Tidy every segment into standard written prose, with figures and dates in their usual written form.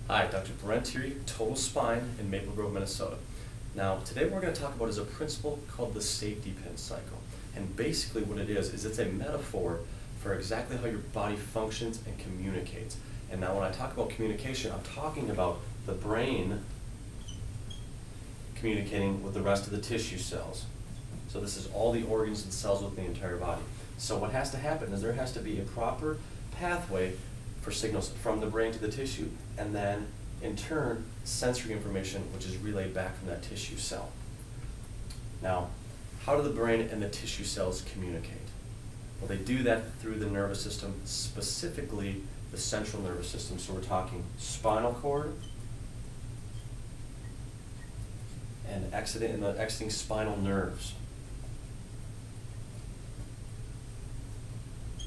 Hi, Dr. Tieri, Total Spine in Maple Grove, Minnesota. Now, today what we're going to talk about is a principle called the safety pin cycle. And basically what it is it's a metaphor for exactly how your body functions and communicates. And now when I talk about communication, I'm talking about the brain communicating with the rest of the tissue cells. So this is all the organs and cells within the entire body. So what has to happen is there has to be a proper pathway for signals from the brain to the tissue, and then in turn sensory information which is relayed back from that tissue cell. Now, how do the brain and the tissue cells communicate? Well, they do that through the nervous system, specifically the central nervous system. So we're talking spinal cord and the exiting spinal nerves.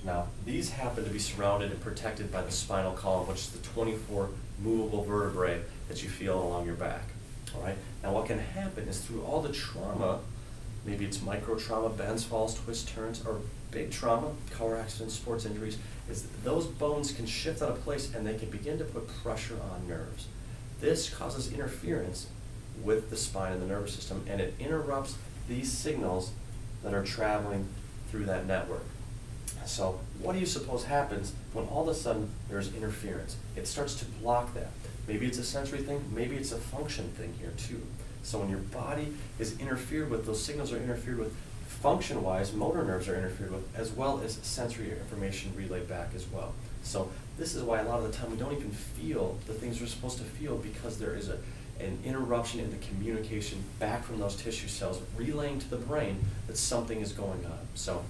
Now, these happen to be surrounded and protected by the spinal column, which is the 24 movable vertebrae that you feel along your back. All right? Now, what can happen is through all the trauma, maybe it's micro trauma, bends, falls, twists, turns, or big trauma, car accidents, sports injuries, is those bones can shift out of place and they can begin to put pressure on nerves. This causes interference with the spine and the nervous system, and it interrupts these signals that are traveling through that network. So what do you suppose happens when all of a sudden there's interference? It starts to block that. Maybe it's a sensory thing, maybe it's a function thing here too. So when your body is interfered with, those signals are interfered with, function-wise, motor nerves are interfered with, as well as sensory information relayed back as well. So this is why a lot of the time we don't even feel the things we're supposed to feel, because there is an interruption in the communication back from those tissue cells relaying to the brain that something is going on. So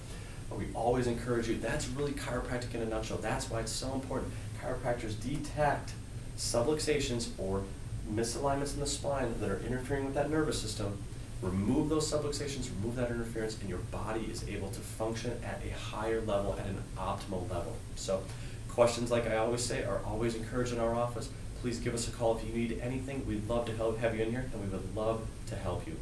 we always encourage you, that's really chiropractic in a nutshell. That's why it's so important. Chiropractors detect subluxations or misalignments in the spine that are interfering with that nervous system, remove those subluxations, remove that interference, and your body is able to function at a higher level, at an optimal level. So questions, like I always say, are always encouraged in our office. Please give us a call if you need anything. We'd love to have you in here, and we would love to help you.